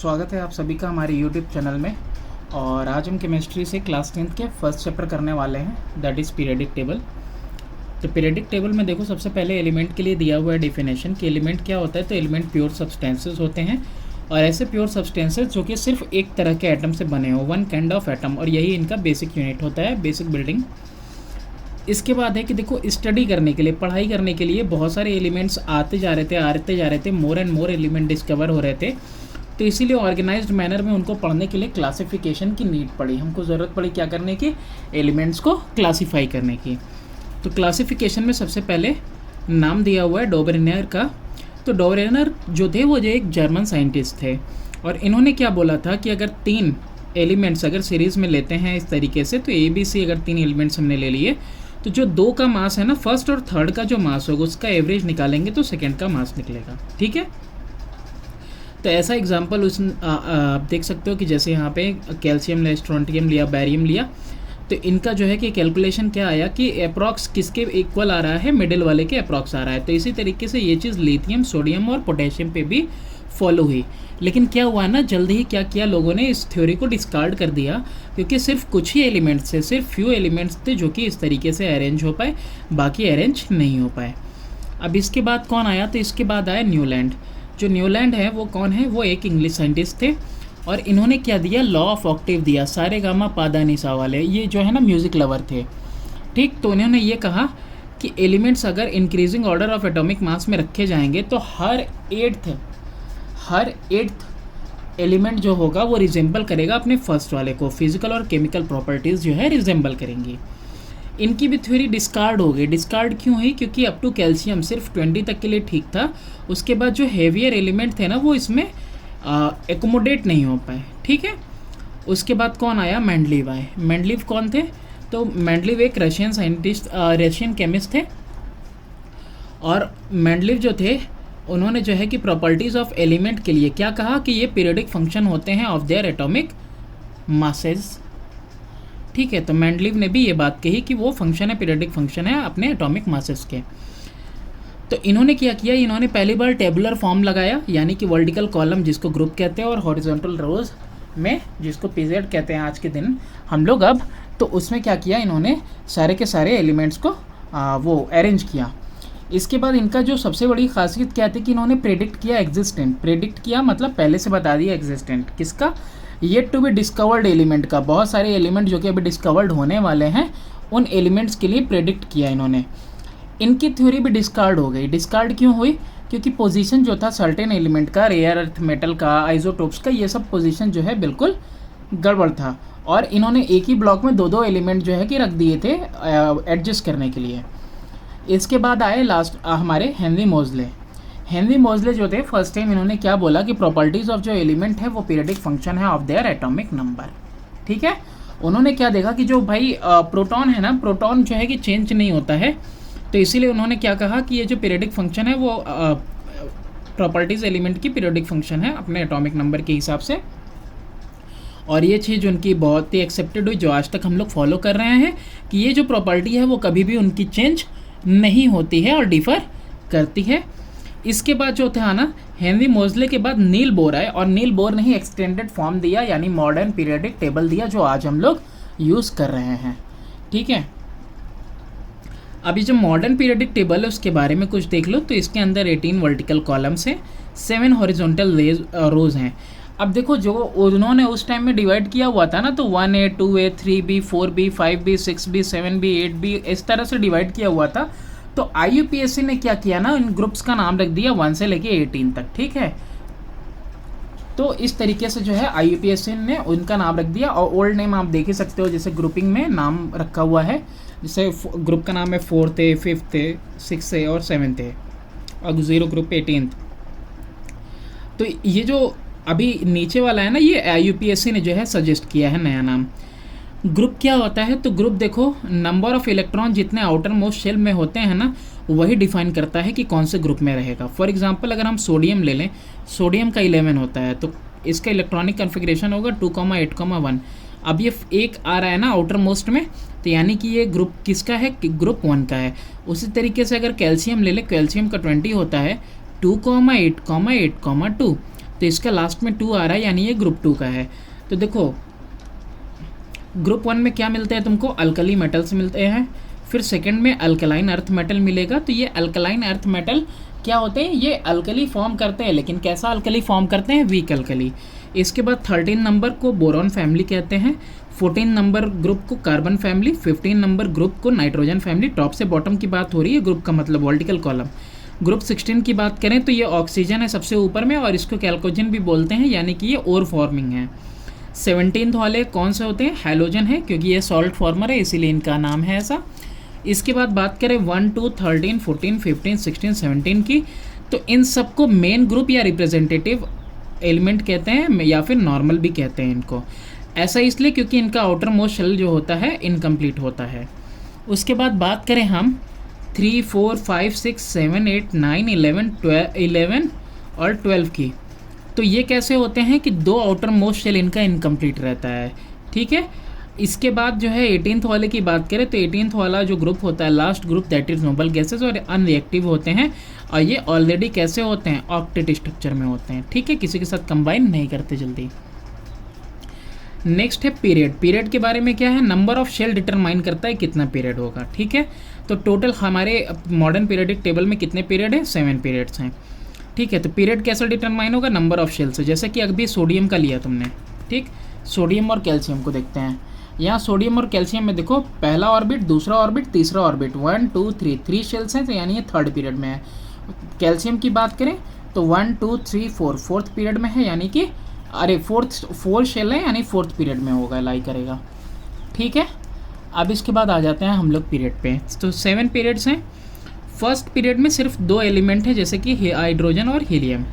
स्वागत है आप सभी का हमारे YouTube चैनल में। और आज हम केमिस्ट्री से क्लास 10th के फर्स्ट चैप्टर करने वाले हैं, दैट इज़ पीरियडिक टेबल। तो पीरियडिक टेबल में देखो, सबसे पहले एलिमेंट के लिए दिया हुआ है डेफिनेशन कि एलिमेंट क्या होता है। तो एलिमेंट प्योर सब्सटेंसेस होते हैं, और ऐसे प्योर सब्सटेंसेस जो कि सिर्फ एक तरह के एटम से बने हो, वन काइंड ऑफ एटम, और यही इनका बेसिक यूनिट होता है, बेसिक बिल्डिंग। इसके बाद है कि देखो, स्टडी करने के लिए, पढ़ाई करने के लिए बहुत सारे एलिमेंट्स आते जा रहे थे, more and more element discover हो रहे थे। तो इसीलिए ऑर्गेनाइज्ड मैनर में उनको पढ़ने के लिए क्लासिफिकेशन की नीड पड़ी, हमको ज़रूरत पड़ी क्या करने की, एलिमेंट्स को क्लासीफाई करने की। तो क्लासिफिकेशन में सबसे पहले नाम दिया हुआ है डोबरेनर का। तो डोबरेनर जो थे वो एक जर्मन साइंटिस्ट थे, और इन्होंने क्या बोला था कि अगर 3 एलिमेंट्स अगर सीरीज़ में लेते हैं इस तरीके से, तो ABC अगर 3 एलिमेंट्स हमने ले लिए, तो जो 2 का मास है ना, फर्स्ट और थर्ड का जो मास होगा उसका एवरेज निकालेंगे तो सेकेंड का मास निकलेगा। ठीक है, तो ऐसा एग्जांपल आप देख सकते हो कि जैसे यहाँ पे कैल्शियम लिया, स्ट्रोंटियम लिया, बैरियम लिया, तो इनका जो है कि कैलकुलेशन क्या आया कि अप्रॉक्स किसके इक्वल आ रहा है, मिडिल वाले के अप्रॉक्स आ रहा है। तो इसी तरीके से ये चीज़ लिथियम, सोडियम और पोटेशियम पे भी फॉलो हुई। लेकिन क्या हुआ ना, जल्दी ही क्या किया लोगों ने, इस थ्योरी को डिस्कार्ड कर दिया, क्योंकि सिर्फ कुछ ही एलिमेंट्स थे, सिर्फ फ्यू एलिमेंट्स थे जो कि इस तरीके से अरेंज हो पाए, बाकी अरेंज नहीं हो पाए। अब इसके बाद कौन आया, तो इसके बाद आया न्यूलैंड। जो न्यूलैंड है वो कौन है, वो एक इंग्लिश साइंटिस्ट थे, और इन्होंने क्या दिया, लॉ ऑफ ऑक्टेव दिया, सारे गामा पादा निसा वाले, ये जो है ना म्यूज़िक लवर थे। ठीक, तो इन्होंने ये कहा कि एलिमेंट्स अगर increasing order of atomic mass में रखे जाएंगे तो हर एट्थ एलिमेंट जो होगा वो रिजेंबल करेगा अपने फर्स्ट वाले को, फिजिकल और केमिकल प्रॉपर्टीज़ जो है रिजेंबल करेंगी। इनकी भी थ्योरी डिस्कार्ड हो गई। डिस्कार्ड क्यों हुई, क्योंकि अप टू कैल्शियम सिर्फ 20 तक के लिए ठीक था, उसके बाद जो हेवियर एलिमेंट थे ना वो इसमें एकोमोडेट नहीं हो पाए। ठीक है, उसके बाद कौन आया, मेंडलीव आए। मेंडलीव कौन थे, तो मेंडलीव एक रशियन साइंटिस्ट, रशियन केमिस्ट थे, और मेंडलीव जो थे उन्होंने जो है कि प्रॉपर्टीज़ ऑफ एलिमेंट के लिए क्या कहा कि ये पीरियडिक फंक्शन होते हैं ऑफ देयर एटॉमिक मासेस। ठीक है, तो मेंडलीव ने भी ये बात कही कि वो फंक्शन है, पीरियडिक फंक्शन है अपने एटॉमिक मासेस के। तो इन्होंने क्या किया, इन्होंने पहली बार टेबुलर फॉर्म लगाया, यानी कि वर्टिकल कॉलम जिसको ग्रुप कहते हैं, और हॉरिजॉन्टल रोज में जिसको पीजेड कहते हैं आज के दिन हम लोग अब। तो उसमें क्या किया, इन्होंने सारे के सारे एलिमेंट्स को वो अरेंज किया। इसके बाद इनका जो सबसे बड़ी खासियत क्या थी कि इन्होंने प्रेडिक्ट किया एग्जिस्टेंट। प्रेडिक्ट किया मतलब पहले से बता दिया एग्जिस्टेंट किसका, yet to be discovered element का। बहुत सारे एलिमेंट जो कि अभी डिस्कवर्ड होने वाले हैं उन एलिमेंट्स के लिए प्रेडिक्ट किया इन्होंने। इनकी थ्योरी भी डिस्कार्ड हो गई। डिस्कार्ड क्यों हुई, क्योंकि पोजीशन जो था सर्टेन एलिमेंट का, रेयर अर्थ मेटल का, आइसोटोप्स का, ये सब पोजीशन जो है बिल्कुल गड़बड़ था, और इन्होंने एक ही ब्लॉक में 2 एलिमेंट जो है कि रख दिए थे एडजस्ट करने के लिए। इसके बाद आए लास्ट हमारे हेनरी मोज़ले। हेनरी मोज़ले जो थे फर्स्ट टाइम इन्होंने क्या बोला कि प्रॉपर्टीज़ ऑफ जो एलिमेंट है वो पीरियडिक फंक्शन है ऑफ देयर एटॉमिक नंबर। ठीक है, उन्होंने क्या देखा कि जो भाई प्रोटॉन है ना, प्रोटॉन जो है कि चेंज नहीं होता है, तो इसीलिए उन्होंने क्या कहा कि ये जो पीरियडिक फंक्शन है वो प्रॉपर्टीज़ एलिमेंट की पीरियडिक फंक्शन है अपने एटॉमिक नंबर के हिसाब से। और ये चीज़ उनकी बहुत ही एक्सेप्टेड हुई, जो आज तक हम लोग फॉलो कर रहे हैं कि ये जो प्रॉपर्टी है वो कभी भी उनकी चेंज नहीं होती है और डिफ़र करती है। इसके बाद जो था ना, हेनरी मोज़ले के बाद नील बोर आए, और नील बोर ने ही एक्सटेंडेड फॉर्म दिया, यानी मॉडर्न पीरियडिक टेबल दिया, जो आज हम लोग यूज़ कर रहे हैं। ठीक है, अभी जो मॉडर्न पीरियडिक टेबल है उसके बारे में कुछ देख लो। तो इसके अंदर 18 वर्टिकल कॉलम्स हैं, 7 हॉरिजॉन्टल रोज हैं। अब देखो, जो उन्होंने उस टाइम में डिवाइड किया हुआ था ना, तो 1A 2A 3B 4B 5B 6B 7B 8B इस तरह से डिवाइड किया हुआ था। तो IUPAC ने क्या किया ना, इन ग्रुप्स का नाम रख दिया 1 से लेके 18 तक। ठीक है, तो इस तरीके से जो है IUPAC ने उनका नाम रख दिया, और ओल्ड नेम आप देख ही सकते हो, जैसे ग्रुपिंग में नाम रखा हुआ है, जैसे ग्रुप का नाम है 4th A 5th A 6th A और 7th A, और 0 ग्रुप 18th। तो ये जो अभी नीचे वाला है ना, ये IUPAC ने जो है सजेस्ट किया है नया नाम। ग्रुप क्या होता है, तो ग्रुप देखो, नंबर ऑफ इलेक्ट्रॉन जितने आउटर मोस्ट शेल में होते हैं ना, वही डिफाइन करता है कि कौन से ग्रुप में रहेगा। फॉर एग्जांपल अगर हम सोडियम ले लें, सोडियम का 11 होता है, तो इसका इलेक्ट्रॉनिक कन्फिग्रेशन होगा 2,8,1। अब ये एक आ रहा है ना आउटर मोस्ट में, तो यानी कि ये ग्रुप किसका है, ग्रुप 1 का है। उसी तरीके से अगर कैल्शियम ले लें, कैल्शियम का 20 होता है, 2,8,8,2, तो इसका लास्ट में 2 आ रहा है, यानी ये ग्रुप 2 का है। तो देखो ग्रुप 1 में क्या मिलते हैं तुमको, अल्कली मेटल्स मिलते हैं, फिर सेकंड में अल्कलाइन अर्थ मेटल मिलेगा। तो ये अल्कलाइन अर्थ मेटल क्या होते हैं, ये अल्कली फॉर्म करते हैं, लेकिन कैसा अल्कली फॉर्म करते हैं, वीक अल्कली। इसके बाद 13 नंबर को बोरॉन फैमिली कहते हैं, 14 नंबर ग्रुप को कार्बन फैमिली, 15 नंबर ग्रुप को नाइट्रोजन फैमिली। टॉप से बॉटम की बात हो रही है ग्रुप का मतलब वर्टिकल कॉलम। ग्रुप 16 की बात करें तो ये ऑक्सीजन है सबसे ऊपर में, और इसको कैल्कोजन भी बोलते हैं, यानी कि ये ओर फॉर्मिंग है। 17th वाले कौन से होते हैं, हैलोजन है, क्योंकि ये सॉल्ट फॉर्मर है इसीलिए इनका नाम है ऐसा। इसके बाद बात करें 1, 2, 13, 14, 15, 16, 17 की, तो इन सबको मेन ग्रुप या रिप्रेजेंटेटिव एलिमेंट कहते हैं, या फिर नॉर्मल भी कहते हैं इनको। ऐसा इसलिए क्योंकि इनका आउटर मोस्ट शेल जो होता है इनकम्प्लीट होता है। उसके बाद बात करें हम 3, 4, 5, 6, 7, 8, 9, 11 और 12 की, तो ये कैसे होते हैं कि 2 आउटर मोस्ट शेल इनका इनकम्प्लीट रहता है, ठीक है। इसके बाद जो है 18th वाले की बात करें तो 18th वाला जो ग्रुप होता है, last group, that is noble gases और अनरिएक्टिव होते हैं, और ये ऑलरेडी कैसे होते हैं, ऑक्टेट स्ट्रक्चर में होते हैं, ठीक है, किसी के साथ कंबाइन नहीं करते जल्दी। नेक्स्ट है पीरियड। पीरियड के बारे में क्या है, नंबर ऑफ शेल डिटरमाइन करता है कितना पीरियड होगा, ठीक है। तो टोटल हमारे मॉडर्न पीरियडिक टेबल में कितने पीरियड है, 7 पीरियड्स हैं, ठीक है। तो पीरियड कैसे डिटरमाइन होगा, नंबर ऑफ शेल से, जैसे कि अभी सोडियम का लिया तुमने, ठीक। सोडियम और कैल्शियम को देखते हैं। यहाँ सोडियम और कैल्शियम में देखो, पहला ऑर्बिट, दूसरा ऑर्बिट, तीसरा ऑर्बिट, 1, 2, 3, 3 शेल्स हैं, तो यानी ये 3rd पीरियड में है। कैल्शियम की बात करें तो 1, 2, 3, 4 4th पीरियड में है, यानी कि 4 शेल है, यानी 4th पीरियड में होगा, लाई करेगा, ठीक है। अब इसके बाद आ जाते हैं हम लोग पीरियड पे। तो 7 पीरियड्स हैं। फर्स्ट पीरियड में सिर्फ 2 एलिमेंट है, जैसे कि हाइड्रोजन और हीलियम,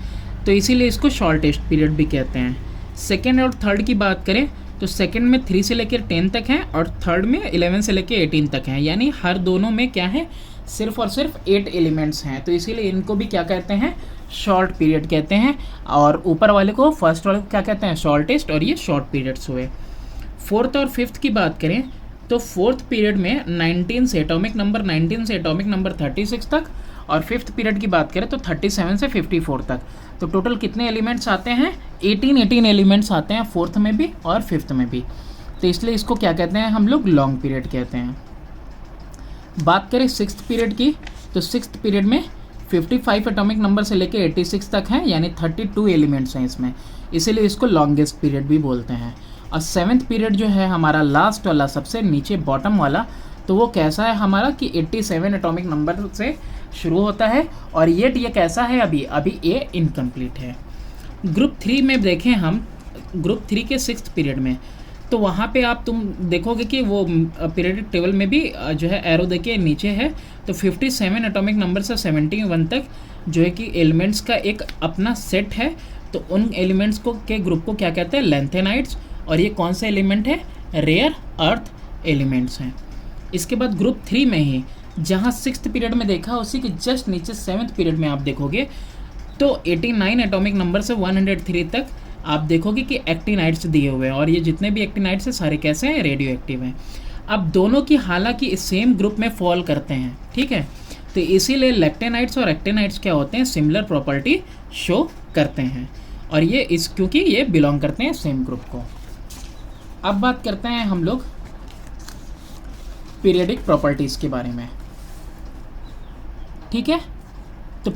तो इसीलिए इसको शॉर्टेस्ट पीरियड भी कहते हैं। सेकेंड और थर्ड की बात करें तो सेकंड में 3 से लेकर 10 तक हैं, और थर्ड में 11 से लेकर 18 तक हैं, यानी हर दोनों में क्या है, सिर्फ और सिर्फ 8 एलिमेंट्स हैं, तो इसीलिए इनको भी क्या कहते हैं, शॉर्ट पीरियड कहते हैं। और ऊपर वाले को, फर्स्ट वाले को क्या कहते हैं, शॉर्टेस्ट, और ये शॉर्ट पीरियड्स हुए। 4th और 5th की बात करें तो 4th पीरियड में 19 से एटॉमिक नंबर 19 से एटॉमिक नंबर 36 तक, और 5th पीरियड की बात करें तो 37 से 54 तक। तो टोटल कितने एलिमेंट्स आते हैं, 18 एलिमेंट्स आते हैं 4th में भी और 5th में भी, तो इसलिए इसको क्या कहते हैं हम लोग, लॉन्ग पीरियड कहते हैं। बात करें 6th पीरियड की, तो 6th पीरियड में 55 एटॉमिक नंबर से लेकर 86 तक हैं, यानी 32 एलिमेंट्स हैं इसमें, इसीलिए इसको लॉन्गेस्ट पीरियड भी बोलते हैं। और 7th पीरियड जो है हमारा लास्ट वाला, सबसे नीचे बॉटम वाला, तो वो कैसा है हमारा कि 87 एटॉमिक नंबर से शुरू होता है, और ये कैसा है, अभी ये इनकम्प्लीट है। ग्रुप 3 में देखें हम, ग्रुप 3 के 6th पीरियड में, तो वहाँ पे आप तुम देखोगे कि वो पीरियडिक टेबल में भी जो है एरो देखिए नीचे है, तो 57 एटॉमिक नंबर से 71 तक जो है कि एलिमेंट्स का एक अपना सेट है, तो उन एलिमेंट्स को के ग्रुप को क्या कहते हैं, लैंथेनाइड्स, और ये कौन सा एलिमेंट है, रेयर अर्थ एलिमेंट्स हैं। इसके बाद ग्रुप 3 में ही जहाँ 6th पीरियड में देखा, उसी के जस्ट नीचे 7th पीरियड में आप देखोगे तो 89 एटॉमिक नंबर से 103 तक आप देखोगे कि एक्टिनाइड्स दिए हुए हैं, और ये जितने भी एक्टिनाइड्स हैं सारे कैसे हैं, रेडियो एक्टिव हैं। अब दोनों की हालांकि सेम ग्रुप में फॉल करते हैं, ठीक है, तो इसीलिए लैक्टेनाइड्स और एक्टिनाइड्स क्या होते हैं, सिमिलर प्रॉपर्टी शो करते हैं, और ये क्योंकि ये बिलोंग करते हैं सेम ग्रुप को। अब बात करते हैं हम लोग पीरियडिक प्रॉपर्टीज़ के बारे में, ठीक है। तो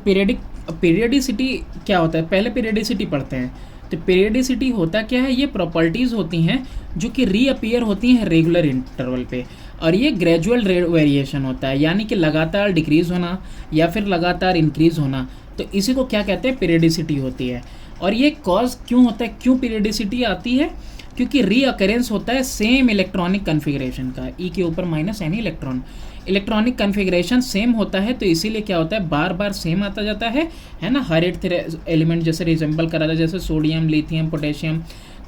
पीरियडिसिटी क्या होता है, पहले पीरियडिसिटी पढ़ते हैं। तो पीरियडिसिटी होता क्या है, ये प्रॉपर्टीज़ होती हैं जो कि रीअपीयर होती हैं रेगुलर इंटरवल पे, और ये ग्रेजुअल वेरिएशन होता है, यानी कि लगातार डिक्रीज़ होना या फिर लगातार इंक्रीज़ होना, तो इसी को क्या कहते हैं, पीरियडिसिटी होती है। और ये कॉज क्यों होता है, क्यों पीरियडिसिटी आती है, क्योंकि रीअकरेंस होता है सेम इलेक्ट्रॉनिक कन्फिग्रेशन का, ई के ऊपर माइनस यानी इलेक्ट्रॉनिक कन्फिग्रेशन सेम होता है, तो इसीलिए क्या होता है, बार बार सेम आता जाता है ना, हर एक एलिमेंट जैसे रिजेंबल करा था, जैसे सोडियम, लिथियम, पोटेशियम,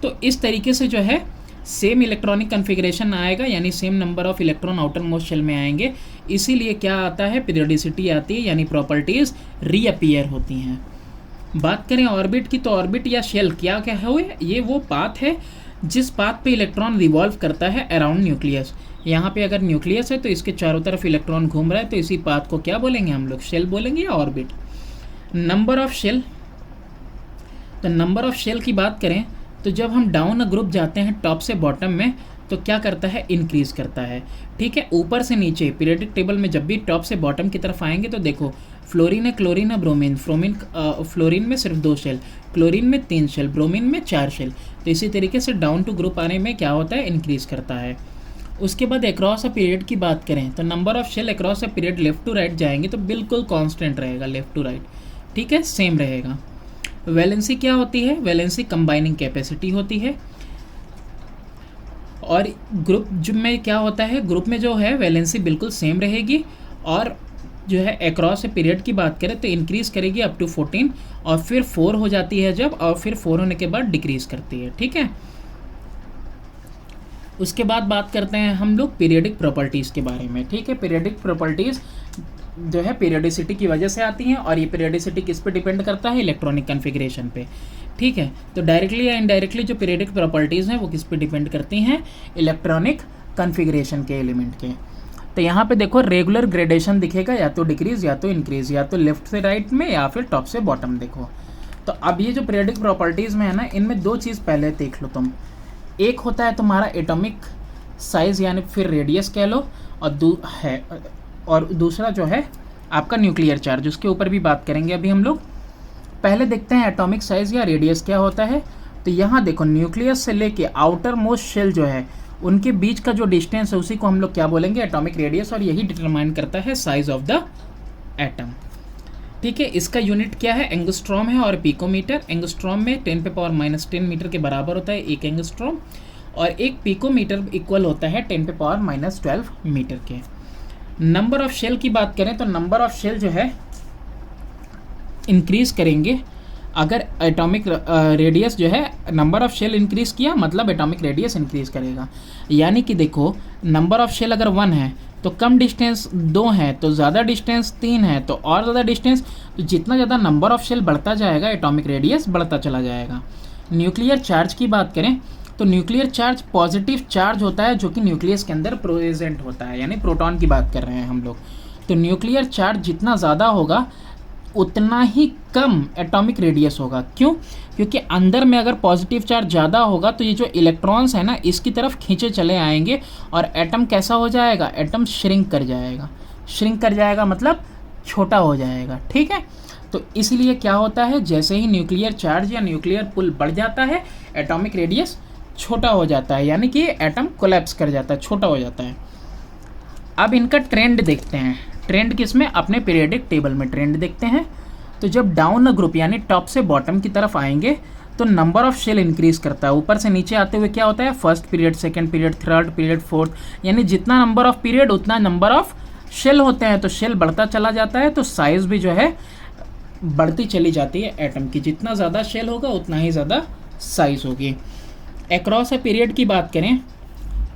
तो इस तरीके से जो है सेम इलेक्ट्रॉनिक कन्फिग्रेशन आएगा, यानी same number of electron outermost shell में आएंगे, इसीलिए क्या आता है, पीरियडिसिटी आती है, यानी प्रॉपर्टीज़ रीअपीयर होती हैं। बात करें ऑर्बिट की, तो ऑर्बिट या शेल क्या हुए, ये वो पाथ है जिस पाथ पे इलेक्ट्रॉन रिवॉल्व करता है अराउंड न्यूक्लियस। यहाँ पे अगर न्यूक्लियस है तो इसके चारों तरफ इलेक्ट्रॉन घूम रहा है, तो इसी पाथ को क्या बोलेंगे हम लोग, शेल बोलेंगे या ऑर्बिट। नंबर ऑफ शेल, तो नंबर ऑफ़ शेल की बात करें तो जब हम डाउन अ ग्रुप जाते हैं टॉप से बॉटम में तो क्या करता है, इंक्रीज़ करता है। ठीक है, ऊपर से नीचे पीरियोडिक टेबल में जब भी टॉप से बॉटम की तरफ आएंगे तो देखो फ्लोरीन है, क्लोरीन है, ब्रोमीन। फ्लोरीन में सिर्फ 2 शेल, क्लोरीन में 3 शेल, ब्रोमीन में 4 शेल। तो इसी तरीके से डाउन टू ग्रुप आने में क्या होता है, इंक्रीज़ करता है। उसके बाद अक्रॉस अ पीरियड की बात करें तो number of shell across a period left to right जाएंगे तो बिल्कुल कांस्टेंट रहेगा, लेफ्ट टू राइट। ठीक है, सेम रहेगा। वैलेंसी क्या होती है, वैलेंसी कंबाइनिंग कैपेसिटी होती है। और ग्रुप जो में क्या होता है, ग्रुप में जो है वैलेंसी बिल्कुल सेम रहेगी। और जो है अक्रॉस ए पीरियड की बात करें तो इंक्रीज़ करेगी अप टू 14 और फिर 4 हो जाती है जब, और फिर 4 होने के बाद डिक्रीज़ करती है। ठीक है, उसके बाद बात करते हैं हम लोग पीरियडिक प्रॉपर्टीज़ के बारे में। ठीक है, पीरियडिक प्रॉपर्टीज़ जो है पीरियडिसिटी की वजह से आती हैं और ये पीरियडिसिटी किस पे डिपेंड करता है, इलेक्ट्रॉनिक कन्फिग्रेशन पे। ठीक है, तो डायरेक्टली या इनडायरेक्टली जो पीरियडिक प्रॉपर्टीज़ हैं वो किस पे डिपेंड करती हैं, इलेक्ट्रॉनिक कन्फिग्रेशन के एलिमेंट के। तो यहाँ पे देखो रेगुलर ग्रेडेशन दिखेगा, या तो डिक्रीज़ या तो इंक्रीज़, या तो लेफ्ट से राइट में या फिर टॉप से बॉटम। देखो तो अब ये जो पीरियडिक प्रॉपर्टीज़ में है ना, इनमें 2 चीज़ पहले देख लो तुम। एक होता है तुम्हारा एटॉमिक साइज़ यानी फिर रेडियस कह लो, और दूसरा जो है आपका न्यूक्लियर चार्ज, उसके ऊपर भी बात करेंगे अभी हम लोग। पहले देखते हैं एटॉमिक साइज़ या रेडियस क्या होता है। तो यहाँ देखो न्यूक्लियस से लेके आउटर मोस्ट शेल जो है उनके बीच का जो डिस्टेंस है उसी को हम लोग क्या बोलेंगे, एटॉमिक रेडियस, और यही डिटरमाइन करता है साइज ऑफ द एटम। ठीक है, इसका यूनिट क्या है, एंगस्ट्रॉम है और पिकोमीटर। एंगस्ट्रॉम में 10⁻⁻10 मीटर के बराबर होता है एक एंगस्ट्रॉम, और एक पिकोमीटर इक्वल होता है 10⁻12 मीटर के। नंबर ऑफ शेल की बात करें तो नंबर ऑफ शेल जो है इंक्रीज़ करेंगे अगर एटॉमिक रेडियस जो है, नंबर ऑफ शेल इंक्रीज़ किया मतलब एटॉमिक रेडियस इंक्रीज़ करेगा। यानी कि देखो नंबर ऑफ शेल अगर 1 है तो कम डिस्टेंस 2 है, तो ज़्यादा डिस्टेंस 3 है तो और ज़्यादा डिस्टेंस, तो जितना ज़्यादा नंबर ऑफ शेल बढ़ता जाएगा एटॉमिक रेडियस बढ़ता चला जाएगा। न्यूक्लियर चार्ज की बात करें तो न्यूक्लियर चार्ज पॉजिटिव चार्ज होता है जो कि न्यूक्लियस के अंदर प्रेजेंट होता है, यानी प्रोटॉन की बात कर रहे हैं हम लोग। तो न्यूक्लियर चार्ज जितना ज़्यादा होगा उतना ही कम एटॉमिक रेडियस होगा। क्यों? क्योंकि अंदर में अगर पॉजिटिव चार्ज ज़्यादा होगा तो ये जो इलेक्ट्रॉन्स है ना इसकी तरफ खींचे चले आएंगे और एटम कैसा हो जाएगा, एटम श्रिंक कर जाएगा। श्रिंक कर जाएगा मतलब छोटा हो जाएगा। ठीक है, तो इसलिए क्या होता है, जैसे ही न्यूक्लियर चार्ज या न्यूक्लियर पुल बढ़ जाता है एटॉमिक रेडियस छोटा हो जाता है, यानी कि एटम कोलैप्स कर जाता है, छोटा हो जाता है। अब इनका ट्रेंड देखते हैं। ट्रेंड किस में, अपने पीरियडिक टेबल में ट्रेंड देखते हैं। तो जब डाउन अ ग्रुप यानी टॉप से बॉटम की तरफ आएंगे तो नंबर ऑफ शेल इंक्रीज़ करता है। ऊपर से नीचे आते हुए क्या होता है, first period, second period, third period, fourth, यानी जितना नंबर ऑफ पीरियड उतना नंबर ऑफ शेल होते हैं, तो शेल बढ़ता चला जाता है, तो साइज़ भी जो है बढ़ती चली जाती है एटम की। जितना ज़्यादा शेल होगा उतना ही ज़्यादा साइज़ होगी। अक्रॉस ए पीरियड की बात करें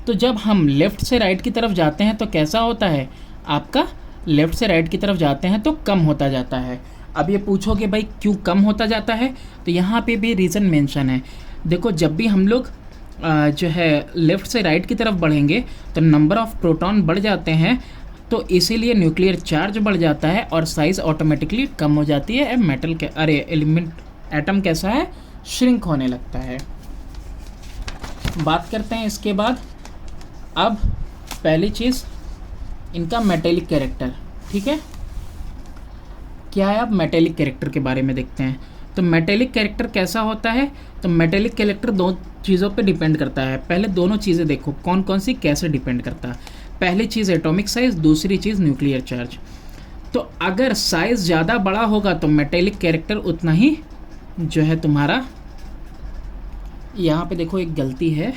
तो जब हम लेफ़्ट से राइट की तरफ जाते हैं तो कैसा होता है, आपका लेफ़्ट से राइट की तरफ जाते हैं तो कम होता जाता है। अब ये पूछोगे भाई क्यों कम होता जाता है, तो यहाँ पे भी रीज़न मेंशन है। देखो जब भी हम लोग जो है लेफ़्ट से राइट की तरफ बढ़ेंगे तो नंबर ऑफ़ प्रोटॉन बढ़ जाते हैं, तो इसीलिए न्यूक्लियर चार्ज बढ़ जाता है और साइज़ ऑटोमेटिकली कम हो जाती है। मेटल के एलिमेंट एटम कैसा है, श्रिंक होने लगता है। बात करते हैं इसके बाद। अब पहली चीज़ इनका मेटेलिक कैरेक्टर। ठीक है, क्या है, अब मेटेलिक कैरेक्टर के बारे में देखते हैं। तो मेटेलिक कैरेक्टर कैसा होता है, तो मेटेलिक कैरेक्टर 2 चीज़ों पे डिपेंड करता है। पहले दोनों चीज़ें देखो कौन कौन सी कैसे डिपेंड करता है। पहली चीज़ एटॉमिक साइज़, दूसरी चीज़ न्यूक्लियर चार्ज। तो अगर साइज़ ज़्यादा बड़ा होगा तो मेटेलिक कैरेक्टर उतना ही जो है तुम्हारा, यहाँ पे देखो एक गलती है,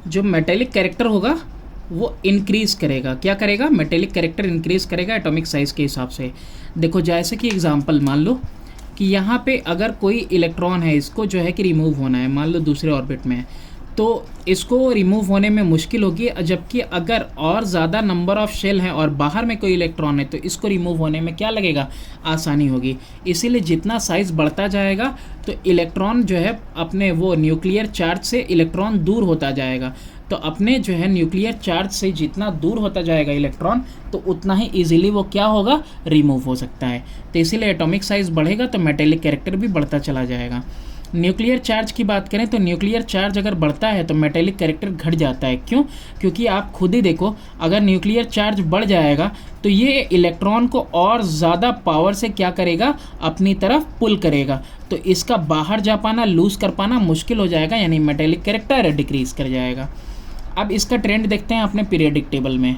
जो मेटेलिक कैरेक्टर होगा वो इंक्रीज़ करेगा। क्या करेगा, मेटेलिक कैरेक्टर इंक्रीज़ करेगा एटॉमिक साइज़ के हिसाब से। देखो जैसे कि एग्जांपल मान लो कि यहाँ पे अगर कोई इलेक्ट्रॉन है, इसको जो है कि रिमूव होना है, मान लो दूसरे ऑर्बिट में है, तो इसको रिमूव होने में मुश्किल होगी। जबकि अगर और ज़्यादा नंबर ऑफ़ शेल हैं और बाहर में कोई इलेक्ट्रॉन है तो इसको रिमूव होने में क्या लगेगा, आसानी होगी। इसीलिए जितना साइज़ बढ़ता जाएगा तो इलेक्ट्रॉन जो है अपने वो न्यूक्लियर चार्ज से इलेक्ट्रॉन दूर होता जाएगा। तो अपने जो है न्यूक्लियर चार्ज से जितना दूर होता जाएगा इलेक्ट्रॉन तो उतना ही ईजिली वो क्या होगा, रिमूव हो सकता है। तो इसीलिए एटॉमिक साइज़ बढ़ेगा तो मेटेलिक कैरेक्टर भी बढ़ता चला जाएगा। न्यूक्लियर चार्ज की बात करें तो न्यूक्लियर चार्ज अगर बढ़ता है तो मेटेलिक कैरेक्टर घट जाता है। क्यों? क्योंकि आप खुद ही देखो, अगर न्यूक्लियर चार्ज बढ़ जाएगा तो ये इलेक्ट्रॉन को और ज़्यादा पावर से क्या करेगा, अपनी तरफ पुल करेगा, तो इसका बाहर जा पाना, लूज़ कर पाना मुश्किल हो जाएगा, यानी मेटेलिक कैरेक्टर डिक्रीज़ कर जाएगा। अब इसका ट्रेंड देखते हैं अपने पीरियडिक टेबल में।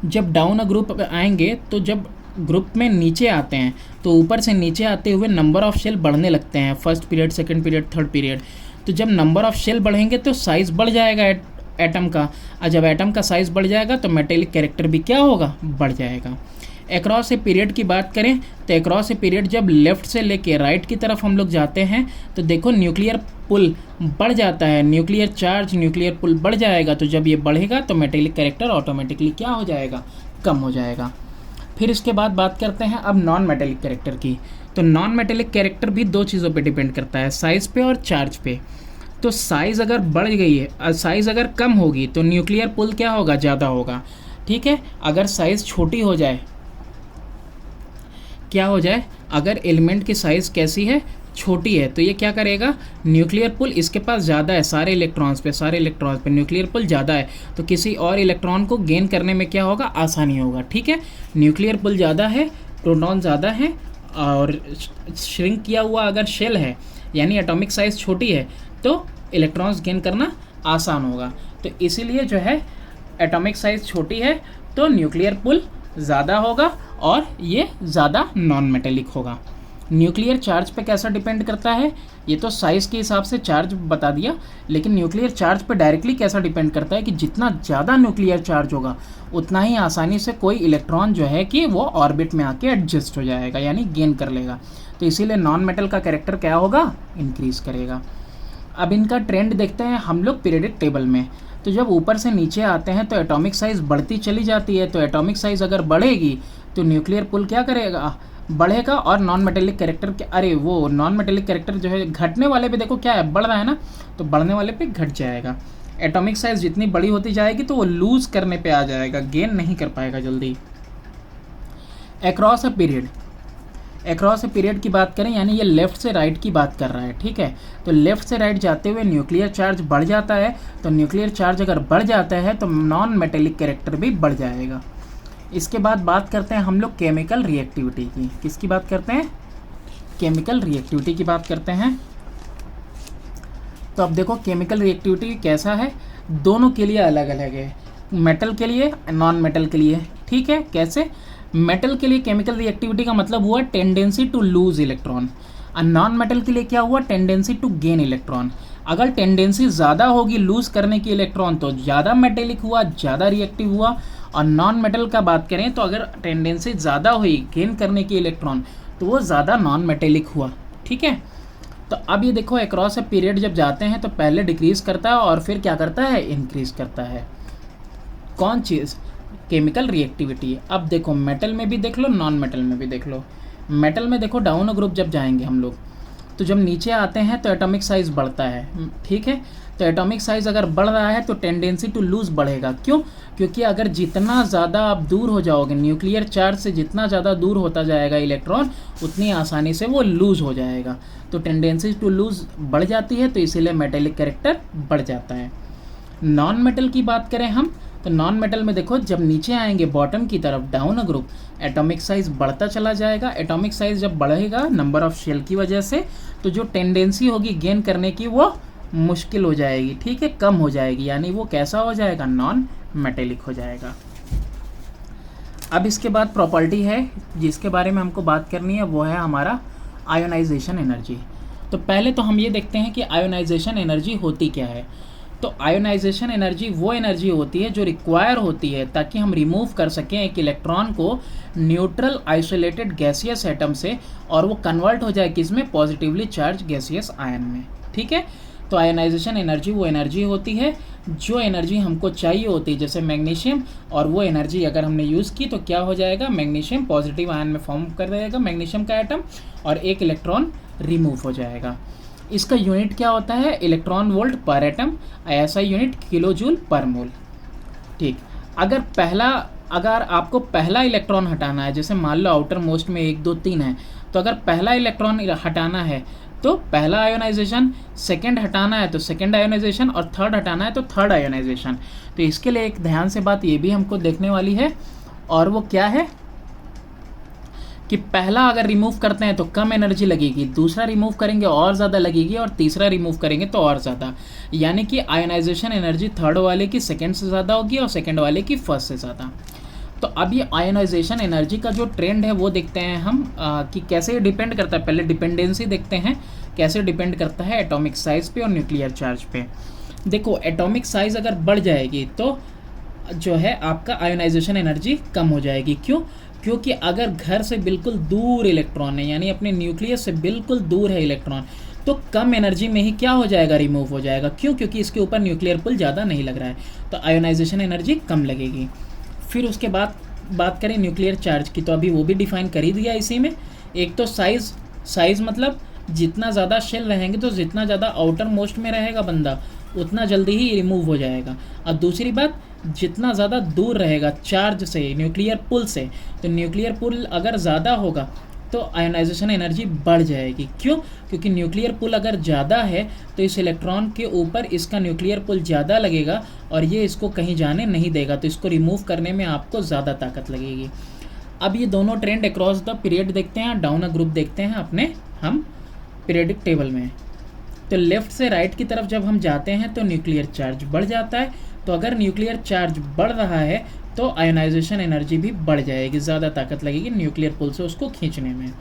जब डाउन अ ग्रुप आएंगे तो जब ग्रुप में नीचे आते हैं तो ऊपर से नीचे आते हुए नंबर ऑफ शेल बढ़ने लगते हैं, first period, second period, third period. तो जब नंबर ऑफ शेल बढ़ेंगे तो साइज़ बढ़ जाएगा एटम का, और जब एटम का साइज़ बढ़ जाएगा तो मेटेलिक कैरेक्टर भी क्या होगा, बढ़ जाएगा। एक्रॉस ए पीरियड की बात करें तो एक्रॉस ए पीरियड जब लेफ़्ट से लेके राइट की तरफ हम लोग जाते हैं तो देखो न्यूक्लियर पुल बढ़ जाता है, न्यूक्लियर चार्ज, न्यूक्लियर पुल बढ़ जाएगा। तो जब ये बढ़ेगा तो मेटेलिक कैरेक्टर ऑटोमेटिकली क्या हो जाएगा, कम हो जाएगा। फिर इसके बाद बात करते हैं अब नॉन मेटेलिक कैरेक्टर की। तो नॉन मेटेलिक कैरेक्टर भी दो चीज़ों पे डिपेंड करता है, साइज़ पे और चार्ज पे। तो साइज़ अगर बढ़ गई है, साइज़ अगर कम होगी तो न्यूक्लियर पुल क्या होगा, ज़्यादा होगा। ठीक है, अगर साइज़ छोटी हो जाए, क्या हो जाए, अगर एलिमेंट की साइज़ कैसी है, छोटी है, तो ये क्या करेगा, न्यूक्लियर पुल इसके पास ज़्यादा है, सारे इलेक्ट्रॉन्स पे न्यूक्लियर पुल ज़्यादा है, तो किसी और इलेक्ट्रॉन को गेन करने में क्या होगा, आसानी होगा। ठीक है, न्यूक्लियर पुल ज़्यादा है, प्रोटॉन ज़्यादा है, और श्रिंक किया हुआ अगर शेल है, यानी एटॉमिक साइज़ छोटी है, तो इलेक्ट्रॉन्स गेन करना आसान होगा। तो इसीलिए जो है एटॉमिक साइज़ छोटी है तो न्यूक्लियर पुल ज़्यादा होगा और ये ज़्यादा नॉन मेटेलिक होगा। न्यूक्लियर चार्ज पे कैसा डिपेंड करता है, ये तो साइज़ के हिसाब से चार्ज बता दिया, लेकिन न्यूक्लियर चार्ज पे डायरेक्टली कैसा डिपेंड करता है कि जितना ज़्यादा न्यूक्लियर चार्ज होगा उतना ही आसानी से कोई इलेक्ट्रॉन जो है कि वो ऑर्बिट में आके एडजस्ट हो जाएगा, यानी गेन कर लेगा। तो इसीलिए नॉन मेटल का कैरेक्टर क्या होगा, इंक्रीज़ करेगा। अब इनका ट्रेंड देखते हैं हम लोग पीरियडिक टेबल में। तो जब ऊपर से नीचे आते हैं तो एटॉमिक साइज़ बढ़ती चली जाती है, तो एटॉमिक साइज़ अगर बढ़ेगी तो न्यूक्लियर पुल क्या करेगा, बढ़ेगा, और नॉन मेटेलिक कैरेक्टर के नॉन मेटेलिक कैरेक्टर जो है घटने वाले पे देखो क्या है, बढ़ रहा है ना, तो बढ़ने वाले पे घट जाएगा। एटॉमिक साइज़ जितनी बड़ी होती जाएगी तो वो लूज़ करने पे आ जाएगा, गेन नहीं कर पाएगा जल्दी। अक्रॉस ए पीरियड की बात करें, यानी ये लेफ़्ट से राइट की बात कर रहा है। ठीक है, तो लेफ़्ट से राइट जाते हुए न्यूक्लियर चार्ज बढ़ जाता है, तो न्यूक्लियर चार्ज अगर बढ़ जाता है तो नॉन मेटेलिक कैरेक्टर भी बढ़ जाएगा। इसके बाद बात करते हैं हम लोग केमिकल रिएक्टिविटी की। किसकी बात करते हैं, केमिकल रिएक्टिविटी की बात करते हैं। तो अब देखो केमिकल रिएक्टिविटी कैसा है, दोनों के लिए अलग अलग है, मेटल के लिए, नॉन मेटल के लिए। ठीक है, कैसे, मेटल के लिए केमिकल रिएक्टिविटी का मतलब हुआ टेंडेंसी टू लूज इलेक्ट्रॉन, और नॉन मेटल के लिए क्या हुआ, टेंडेंसी टू गेन इलेक्ट्रॉन। अगर टेंडेंसी ज़्यादा होगी लूज करने की इलेक्ट्रॉन तो ज़्यादा मेटेलिक हुआ, ज़्यादा रिएक्टिव हुआ, और नॉन मेटल का बात करें तो अगर टेंडेंसी ज़्यादा हुई गेन करने की इलेक्ट्रॉन तो वो ज़्यादा नॉन मेटेलिक हुआ। ठीक है, तो अब ये देखो अक्रॉस ए पीरियड जब जाते हैं तो पहले डिक्रीज़ करता है और फिर क्या करता है, इंक्रीज़ करता है। कौन चीज़, केमिकल रिएक्टिविटी। अब देखो मेटल में भी देख लो, नॉन मेटल में भी देख लो। मेटल में देखो डाउन ग्रुप जब जाएंगे हम लोग तो जब नीचे आते हैं तो एटॉमिक साइज़ बढ़ता है। ठीक है, तो एटॉमिक साइज़ अगर बढ़ रहा है तो टेंडेंसी टू लूज़ बढ़ेगा। क्यों, क्योंकि अगर जितना ज़्यादा आप दूर हो जाओगे, न्यूक्लियर चार्ज से जितना ज़्यादा दूर होता जाएगा इलेक्ट्रॉन, उतनी आसानी से वो लूज़ हो जाएगा, तो टेंडेंसी टू लूज़ बढ़ जाती है, तो इसीलिए मेटेलिक कैरेक्टर बढ़ जाता है। नॉन मेटल की बात करें हम तो नॉन मेटल में देखो जब नीचे आएंगे बॉटम की तरफ down a group, atomic size बढ़ता चला जाएगा। एटॉमिक साइज़ जब बढ़ेगा नंबर ऑफ शेल की वजह से, तो जो टेंडेंसी होगी गेन करने की वो मुश्किल हो जाएगी। ठीक है, कम हो जाएगी, यानी वो कैसा हो जाएगा, नॉन मेटेलिक हो जाएगा। अब इसके बाद प्रॉपर्टी है जिसके बारे में हमको बात करनी है, वो है हमारा आयोनाइजेशन एनर्जी। तो पहले तो हम ये देखते हैं कि आयोनाइजेशन एनर्जी होती क्या है। तो आयोनाइजेशन एनर्जी वो एनर्जी होती है जो रिक्वायर होती है ताकि हम रिमूव कर सकें एक इलेक्ट्रॉन को न्यूट्रल आइसोलेटेड गैसियस एटम से, और वो कन्वर्ट हो जाए किसमें, पॉजिटिवली चार्ज गैसियस आयन में। ठीक है, तो आयोनाइजेशन एनर्जी वो एनर्जी होती है जो एनर्जी हमको चाहिए होती है, जैसे मैग्नीशियम, और वो एनर्जी अगर हमने यूज़ की तो क्या हो जाएगा, मैग्नीशियम पॉजिटिव आयन में फॉर्म कर देगा मैग्नीशियम का एटम, और एक इलेक्ट्रॉन रिमूव हो जाएगा। इसका यूनिट क्या होता है, इलेक्ट्रॉन वोल्ट पर एटम, ऐसा यूनिट किलो जूल पर मोल। ठीक, अगर आपको पहला इलेक्ट्रॉन हटाना है, जैसे मान लो आउटर मोस्ट में 1 2 3 है, तो अगर पहला इलेक्ट्रॉन हटाना है तो पहला आयोनाइजेशन, सेकंड हटाना है तो सेकंड आयोनाइजेशन, और थर्ड हटाना है तो थर्ड आयोनाइजेशन। तो इसके लिए एक ध्यान से बात ये भी हमको देखने वाली है, और वो क्या है कि पहला अगर रिमूव करते हैं तो कम एनर्जी लगेगी, दूसरा रिमूव करेंगे और ज़्यादा लगेगी, और तीसरा रिमूव करेंगे तो और ज़्यादा। यानी कि आयोनाइजेशन एनर्जी थर्ड वाले की सेकंड से ज़्यादा होगी और सेकंड वाले की फर्स्ट से ज़्यादा। तो अब ये आयोनाइजेशन एनर्जी का जो ट्रेंड है वो देखते हैं हम कि कैसे डिपेंड करता है। पहले डिपेंडेंसी देखते हैं कैसे डिपेंड करता है एटॉमिक साइज़ पे और न्यूक्लियर चार्ज पे। देखो एटॉमिक साइज़ अगर बढ़ जाएगी तो जो है आपका आयोनाइजेशन एनर्जी कम हो जाएगी। क्यों? क्योंकि अगर घर से बिल्कुल दूर इलेक्ट्रॉन है, यानी अपने न्यूक्लियस से बिल्कुल दूर है इलेक्ट्रॉन, तो कम एनर्जी में ही क्या हो जाएगा, रिमूव हो जाएगा। क्यों? क्योंकि इसके ऊपर न्यूक्लियर पुल ज़्यादा नहीं लग रहा है, तो आयोनाइजेशन एनर्जी कम लगेगी। फिर उसके बाद बात करें न्यूक्लियर चार्ज की, तो अभी वो भी डिफाइन कर ही दिया इसी में। एक तो साइज़ मतलब जितना ज़्यादा शेल रहेंगे तो जितना ज़्यादा आउटर मोस्ट में रहेगा बंदा उतना जल्दी ही रिमूव हो जाएगा। और दूसरी बात, जितना ज़्यादा दूर रहेगा चार्ज से, न्यूक्लियर पुल से, तो न्यूक्लियर पुल अगर ज़्यादा होगा तो आयोनाइजेशन एनर्जी बढ़ जाएगी। क्यों? क्योंकि न्यूक्लियर पुल अगर ज़्यादा है तो इस इलेक्ट्रॉन के ऊपर इसका न्यूक्लियर पुल ज़्यादा लगेगा और ये इसको कहीं जाने नहीं देगा, तो इसको रिमूव करने में आपको ज़्यादा ताकत लगेगी। अब ये दोनों ट्रेंड अक्रॉस द पीरियड देखते हैं, डाउन अ ग्रुप देखते हैं अपने हम पीरियडिक टेबल में। तो लेफ़्ट से राइट की तरफ जब हम जाते हैं तो न्यूक्लियर चार्ज बढ़ जाता है। तो अगर न्यूक्लियर चार्ज बढ़ रहा है तो आयोनाइजेशन एनर्जी भी बढ़ जाएगी, ज़्यादा ताकत लगेगी न्यूक्लियर पुल से उसको खींचने में।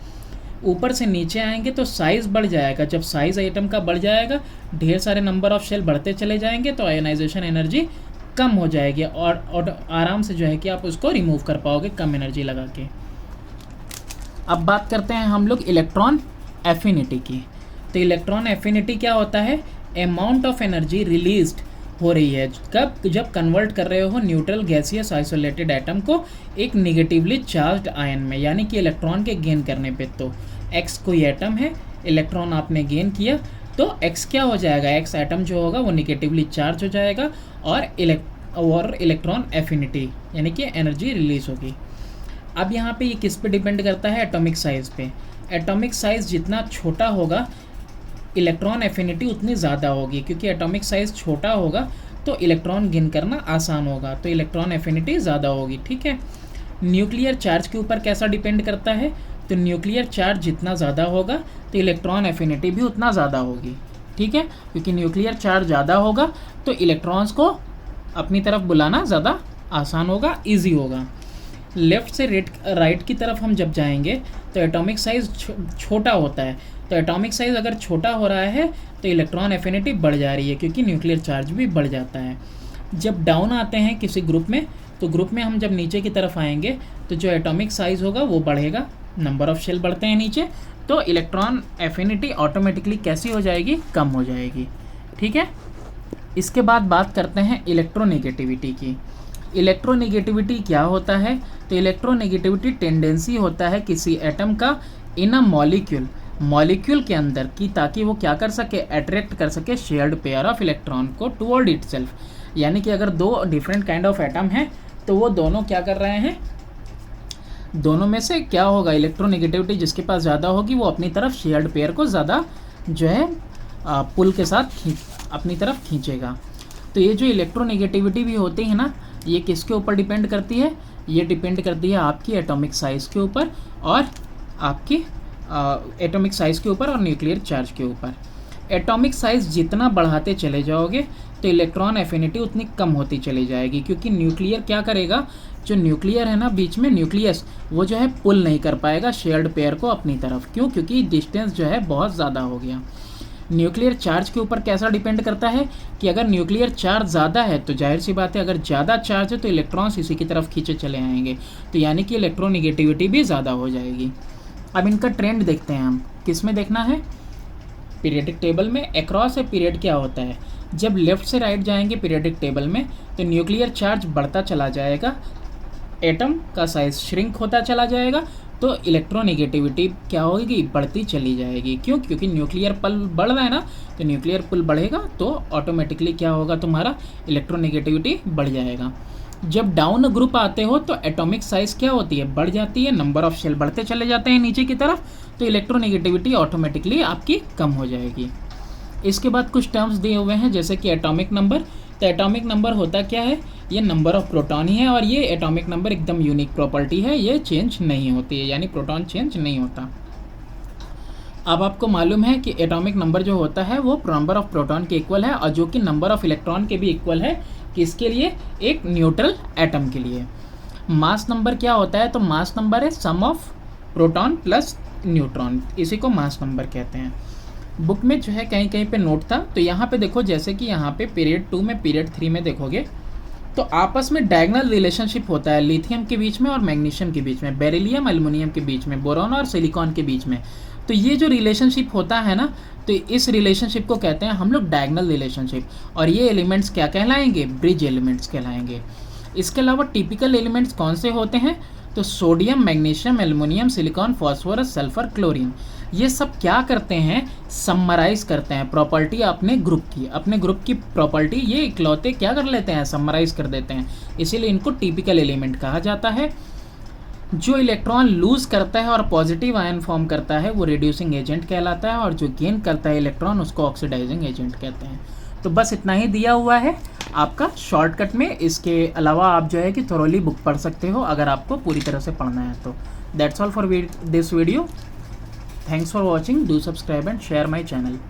ऊपर से नीचे आएंगे तो साइज़ बढ़ जाएगा। जब साइज़ एटम का बढ़ जाएगा, ढेर सारे नंबर ऑफ शेल बढ़ते चले जाएंगे, तो आयोनाइजेशन एनर्जी कम हो जाएगी और आराम से जो है कि आप उसको रिमूव कर पाओगे कम एनर्जी लगा के। अब बात करते हैं हम लोग इलेक्ट्रॉन एफिनिटी की। तो इलेक्ट्रॉन एफिनिटी क्या होता है? अमाउंट ऑफ एनर्जी रिलीज्ड हो रही है कब? जब कन्वर्ट कर रहे हो न्यूट्रल गैसियस आइसोलेटेड एटम को एक निगेटिवली चार्ज्ड आयन में, यानी कि इलेक्ट्रॉन के गेन करने पे। तो एक्स कोई एटम है, इलेक्ट्रॉन आपने गेन किया तो एक्स क्या हो जाएगा, एक्स एटम जो होगा वो निगेटिवली चार्ज हो जाएगा और इलेक्ट्रॉन एफिनिटी यानी कि एनर्जी रिलीज होगी। अब यहाँ पे ये किस पे डिपेंड करता है? एटॉमिक साइज़ पे। एटॉमिक साइज़ जितना छोटा होगा इलेक्ट्रॉन एफिनिटी उतनी ज़्यादा होगी, क्योंकि एटॉमिक साइज़ छोटा होगा तो इलेक्ट्रॉन गेन करना आसान होगा, तो इलेक्ट्रॉन एफिनिटी ज़्यादा होगी। ठीक है। न्यूक्लियर चार्ज के ऊपर कैसा डिपेंड करता है? तो न्यूक्लियर चार्ज जितना ज़्यादा होगा तो इलेक्ट्रॉन एफिनिटी भी उतना ज़्यादा होगी। ठीक है, क्योंकि न्यूक्लियर चार्ज ज़्यादा होगा तो इलेक्ट्रॉन्स को अपनी तरफ बुलाना ज़्यादा आसान होगा, ईजी होगा। लेफ़्ट से राइट की तरफ हम जब जाएंगे तो एटॉमिक साइज़ छोटा होता है। तो एटॉमिक साइज़ अगर छोटा हो रहा है तो इलेक्ट्रॉन एफिनिटी बढ़ जा रही है, क्योंकि न्यूक्लियर चार्ज भी बढ़ जाता है। जब डाउन आते हैं किसी ग्रुप में, तो ग्रुप में हम जब नीचे की तरफ आएंगे तो जो एटॉमिक साइज़ होगा वो बढ़ेगा, नंबर ऑफ शेल बढ़ते हैं नीचे, तो इलेक्ट्रॉन एफिनिटी ऑटोमेटिकली कैसी हो जाएगी, कम हो जाएगी। ठीक है। इसके बाद बात करते हैं इलेक्ट्रोनेगेटिविटी की। इलेक्ट्रोनेगेटिविटी क्या होता है? तो इलेक्ट्रोनेगेटिविटी टेंडेंसी होता है किसी एटम का इन अ मॉलिक्यूल के अंदर की, ताकि वो क्या कर सके, अट्रैक्ट कर सके शेयर्ड पेयर ऑफ इलेक्ट्रॉन को टुवर्ड इटसेल्फ। यानी कि अगर दो डिफरेंट काइंड ऑफ एटम हैं तो वो दोनों क्या कर रहे हैं, दोनों में से क्या होगा, इलेक्ट्रोनेगेटिविटी जिसके पास ज़्यादा होगी वो अपनी तरफ शेयर्ड पेयर को ज़्यादा जो है पुल के साथ अपनी तरफ खींचेगा। तो ये जो इलेक्ट्रोनेगेटिविटी भी होती है ना, ये किसके ऊपर डिपेंड करती है? ये डिपेंड करती है आपकी एटॉमिक साइज़ के ऊपर और आपकी एटॉमिक साइज़ के ऊपर और न्यूक्लियर चार्ज के ऊपर। एटॉमिक साइज़ जितना बढ़ाते चले जाओगे तो इलेक्ट्रॉन एफिनिटी उतनी कम होती चली जाएगी, क्योंकि न्यूक्लियर क्या करेगा, जो न्यूक्लियर है ना बीच में न्यूक्लियस, वो जो है पुल नहीं कर पाएगा शेयर्ड पेयर को अपनी तरफ। क्यों? क्योंकि डिस्टेंस जो है बहुत ज़्यादा हो गया। न्यूक्लियर चार्ज के ऊपर कैसा डिपेंड करता है कि अगर न्यूक्लियर चार्ज ज़्यादा है तो जाहिर सी बात है अगर ज़्यादा चार्ज है तो इलेक्ट्रॉन्स इसी की तरफ खींचे चले आएंगे, तो यानी कि इलेक्ट्रोनेगेटिविटी भी ज़्यादा हो जाएगी। अब इनका ट्रेंड देखते हैं हम, किस में देखना है, पीरियडिक टेबल में। अक्रॉस ए पीरियड क्या होता है, जब लेफ़्ट से राइट जाएंगे पीरियडिक टेबल में तो न्यूक्लियर चार्ज बढ़ता चला जाएगा, एटम का साइज़ श्रिंक होता चला जाएगा, तो इलेक्ट्रोनेगेटिविटी क्या होगी, बढ़ती चली जाएगी। क्यों? क्योंकि न्यूक्लियर पुल बढ़ रहा है ना, तो न्यूक्लियर पुल बढ़ेगा तो ऑटोमेटिकली क्या होगा, तुम्हारा इलेक्ट्रोनेगेटिविटी बढ़ जाएगा। जब डाउन ग्रुप आते हो तो एटॉमिक साइज क्या होती है, बढ़ जाती है, नंबर ऑफ शेल बढ़ते चले जाते हैं नीचे की तरफ, तो इलेक्ट्रोनेगेटिविटी ऑटोमेटिकली आपकी कम हो जाएगी। इसके बाद कुछ टर्म्स दिए हुए हैं जैसे कि एटॉमिक नंबर। तो एटॉमिक नंबर होता क्या है, ये नंबर ऑफ प्रोटॉन ही है, और ये एटॉमिक नंबर एकदम यूनिक प्रॉपर्टी है, ये चेंज नहीं होती है, यानी प्रोटॉन चेंज नहीं होता। अब आपको मालूम है कि एटॉमिक नंबर जो होता है वो नंबर ऑफ प्रोटॉन के इक्वल है, और जो कि नंबर ऑफ इलेक्ट्रॉन के भी इक्वल है, किसके लिए, एक न्यूट्रल एटम के लिए। मास नंबर क्या होता है, तो मास नंबर है सम ऑफ प्रोटॉन प्लस न्यूट्रॉन, इसी को मास नंबर कहते हैं। बुक में जो है कहीं कहीं पे नोट था, तो यहाँ पे देखो जैसे कि यहाँ पे पीरियड 2 में पीरियड 3 में देखोगे तो आपस में डायगोनल रिलेशनशिप होता है लिथियम के बीच में और मैग्नीशियम के बीच में, बेरिलियम एल्युमिनियम के बीच में, बोरॉन और सिलिकॉन के बीच में। तो ये जो रिलेशनशिप होता है ना, तो इस रिलेशनशिप को कहते हैं हम लोग डायगोनल रिलेशनशिप, और ये एलिमेंट्स क्या कहलाएंगे, ब्रिज एलिमेंट्स कहलाएंगे। इसके अलावा टिपिकल एलिमेंट्स कौन से होते हैं, तो sodium, magnesium, aluminium, silicon, phosphorus, sulphur, chlorine, ये सब क्या करते हैं, समराइज करते हैं प्रॉपर्टी अपने ग्रुप की प्रॉपर्टी, ये इकलौते क्या कर लेते हैं, समराइज कर देते हैं, इसीलिए इनको टिपिकल एलिमेंट कहा जाता है। जो इलेक्ट्रॉन लूज करता है और पॉजिटिव आयन फॉर्म करता है वो रिड्यूसिंग एजेंट कहलाता है, और जो गेन करता है इलेक्ट्रॉन उसको ऑक्सीडाइजिंग एजेंट कहते हैं। तो बस इतना ही दिया हुआ है आपका शॉर्टकट में, इसके अलावा आप जो है कि थोरोली बुक पढ़ सकते हो अगर आपको पूरी तरह से पढ़ना है तो। That's all for this video, thanks for watching, do subscribe and share my channel.